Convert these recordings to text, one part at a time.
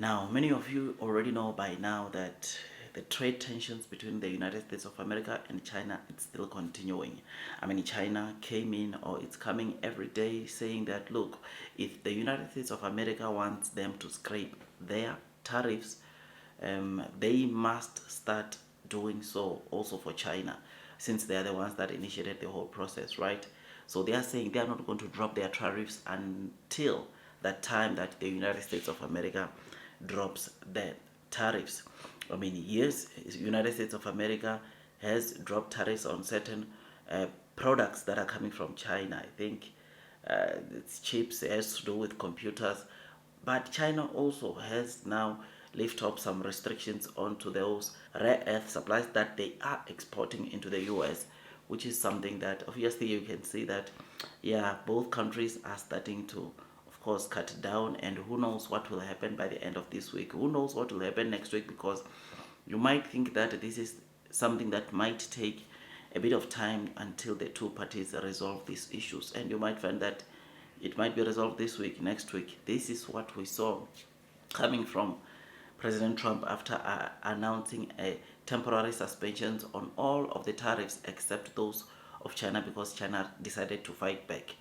Now, many of you already know by now that the trade tensions between the United States of America and China it's still continuing. I mean, China came in, or it's coming every day, saying that look, if the United States of America wants them to scrape their tariffs, they must start doing so also for China, since they are the ones that initiated the whole process, right? So they are saying they are not going to drop their tariffs until that time that the United States of America drops the tariffs. I mean, yes, United States of America has dropped tariffs on certain products that are coming from China. I think it's chips, it has to do with computers, but China also has now lifted up some restrictions onto those rare earth supplies that they are exporting into the US, which is something that obviously you can see that, yeah, both countries are starting to, of course, cut down, and who knows what will happen by the end of this week. Who knows what will happen next week, because you might think that this is something that might take a bit of time until the two parties resolve these issues, and you might find that it might be resolved this week, next week. This is what we saw coming from President Trump after announcing a temporary suspensions on all of the tariffs except those of China, because China decided to fight back.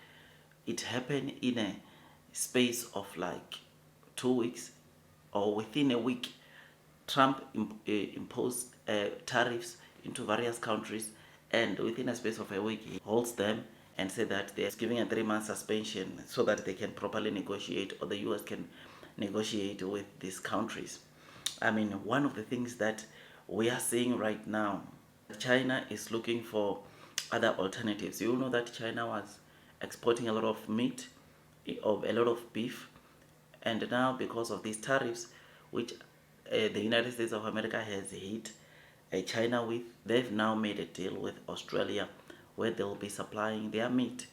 It happened in a space of like 2 weeks, or within a week. Trump imposed tariffs into various countries, and within a space of a week, he holds them and said that they're giving a 3 month suspension so that they can properly negotiate, or the US can negotiate with these countries. I mean, one of the things that we are seeing right now, China is looking for other alternatives. You know that China was exporting a lot of meat, of a lot of beef, and now because of these tariffs, which the United States of America has hit China with, they've now made a deal with Australia where they'll be supplying their meat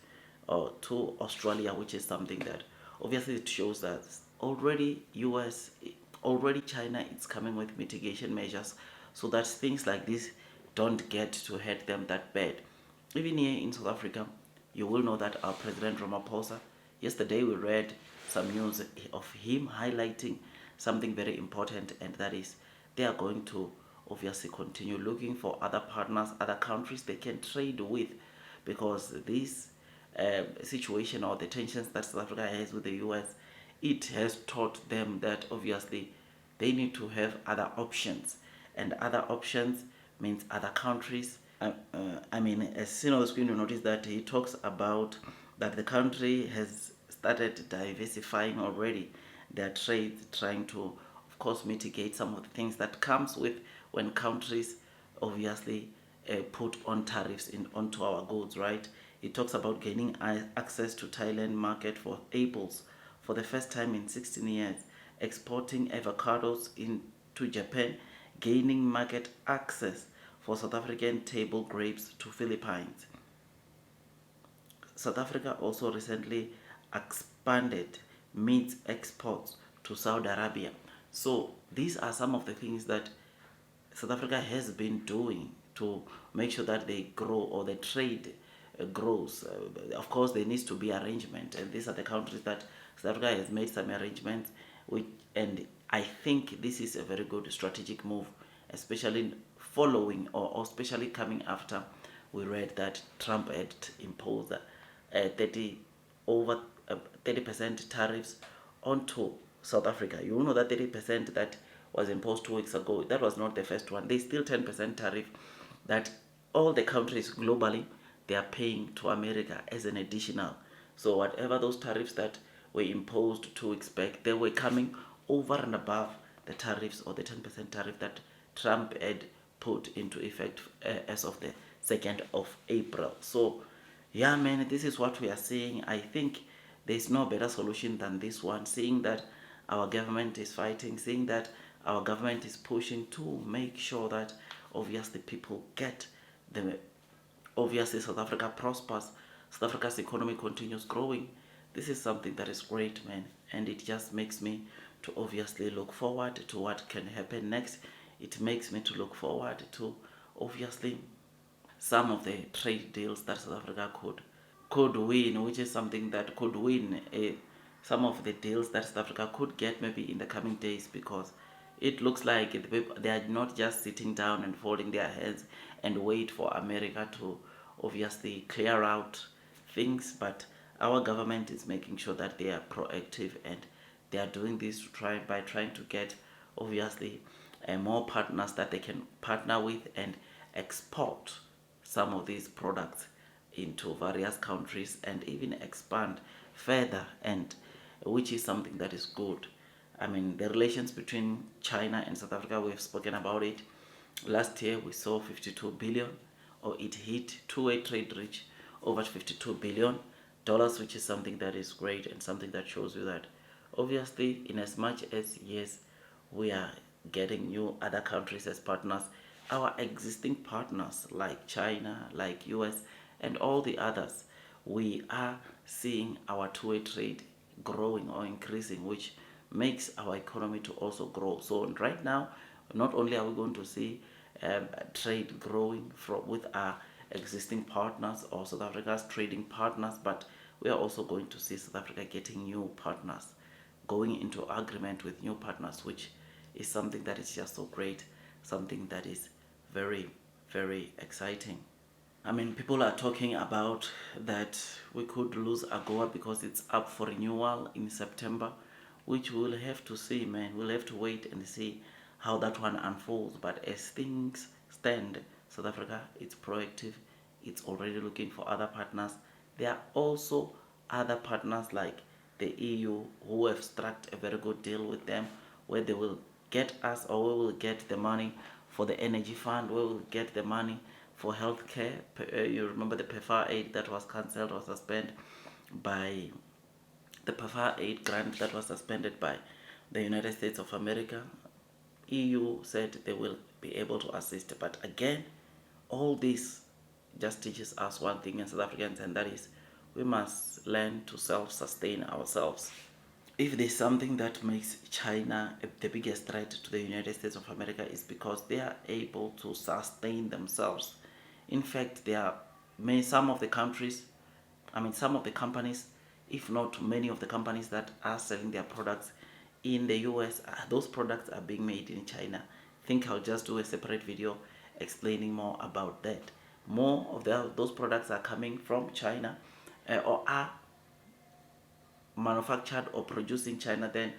to Australia, which is something that obviously it shows that already US, already China is coming with mitigation measures so that things like this don't get to hurt them that bad. Even here in South Africa, you will know that our President Ramaphosa, yesterday we read some news of him highlighting something very important, and that is they are going to obviously continue looking for other partners, other countries they can trade with, because this situation, or the tensions that South Africa has with the US, it has taught them that obviously they need to have other options, and other options means other countries. I mean, as seen on the screen, you notice that he talks about that the country has started diversifying already their trade, trying to, of course, mitigate some of the things that comes with when countries obviously put on tariffs onto our goods, right? He talks about gaining access to Thailand market for apples for the first time in 16 years, exporting avocados into Japan, gaining market access for South African table grapes to Philippines. South Africa also recently expanded meat exports to Saudi Arabia. So these are some of the things that South Africa has been doing to make sure that they grow, or the trade grows. Of course, there needs to be arrangement, and these are the countries that South Africa has made some arrangements with, and I think this is a very good strategic move, especially following, or especially coming after we read that Trump had imposed 30 over 30% tariffs onto South Africa. You know that 30% that was imposed 2 weeks ago, that was not the first one. There's still 10% tariff that all the countries globally they are paying to America as an additional. So whatever those tariffs that were imposed 2 weeks back, they were coming over and above the tariffs, or the 10% tariff that Trump had put into effect as of the 2nd of April. So yeah, man, this is what we are seeing. I think there's no better solution than this one, seeing that our government is fighting, seeing that our government is pushing to make sure that obviously people get the, obviously South Africa prospers, South Africa's economy continues growing. This is something that is great, man, and it just makes me to obviously look forward to what can happen next. It makes me to look forward to obviously some of the trade deals that South Africa could win, which is something that could win some of the deals that South Africa could get maybe in the coming days, because it looks like they are not just sitting down and folding their hands and wait for America to obviously clear out things, but our government is making sure that they are proactive, and they are doing this by trying to get obviously more partners that they can partner with and export some of these products into various countries and even expand further, and which is something that is good. I mean, the relations between China and South Africa, we've spoken about it. Last year we saw 52 billion, or it hit two-way trade reach over 52 billion dollars, which is something that is great and something that shows you that obviously, in as much as yes, we are getting new other countries as partners, our existing partners like China, like US, and all the others, we are seeing our two-way trade growing or increasing, which makes our economy to also grow. So right now, not only are we going to see trade growing with our existing partners or South Africa's trading partners, but we are also going to see South Africa getting new partners, going into agreement with new partners, which is something that is just so great, something that is very, very exciting. I mean, people are talking about that we could lose AGOA because it's up for renewal in September, which we'll have to see, man. We'll have to wait and see how that one unfolds. But as things stand, South Africa, it's proactive. It's already looking for other partners. There are also other partners like the EU who have struck a very good deal with them, where they will get us, or we will get the money for the energy fund, we will get the money for healthcare. You remember the PEFA aid that was cancelled or suspended by the PEFA aid grant that was suspended by the United States of America. EU said they will be able to assist, but again, all this just teaches us one thing as South Africans, and that is we must learn to self-sustain ourselves. If there's something that makes China the biggest threat to the United States of America, is because they are able to sustain themselves. In fact, some of the countries, some of the companies, if not many of the companies that are selling their products in the US, those products are being made in China. I think I'll just do a separate video explaining more about that. More of those products are coming from China, or are manufactured or produced in China, then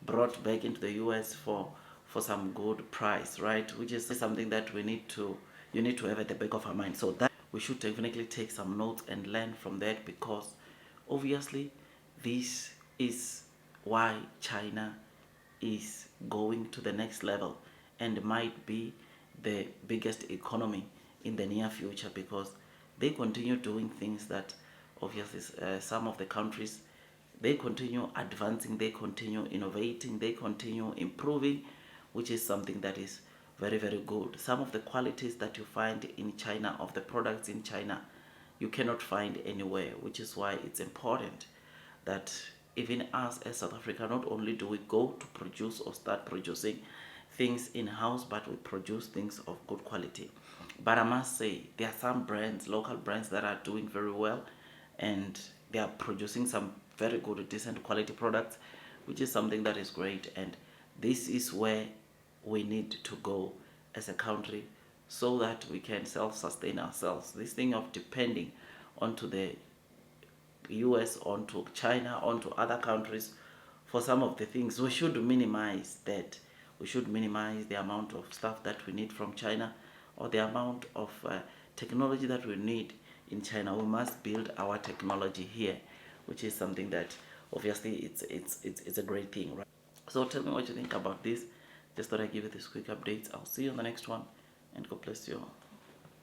brought back into the US for some good price, right? Which is something that you need to have at the back of our mind. So that we should definitely take some notes and learn from that, because obviously this is why China is going to the next level and might be the biggest economy in the near future, because they continue doing things that obviously some of the countries, they continue advancing, they continue innovating, they continue improving, which is something that is very, very good. Some of the qualities that you find in China, of the products in China, you cannot find anywhere, which is why it's important that even us as South Africa, not only do we go to produce or start producing things in-house, but we produce things of good quality. But I must say, there are some brands, local brands, that are doing very well, and they are producing some very good, decent quality products, which is something that is great. And this is where we need to go as a country, so that we can self-sustain ourselves. This thing of depending onto the US, onto China, onto other countries for some of the things, we should minimize that. We should minimize the amount of stuff that we need from China, or the amount of technology that we need in China. We must build our technology here, which is something that obviously it's a great thing, right? So tell me what you think about this. Just thought I'd give you this quick update. I'll see you on the next one, and God bless you all.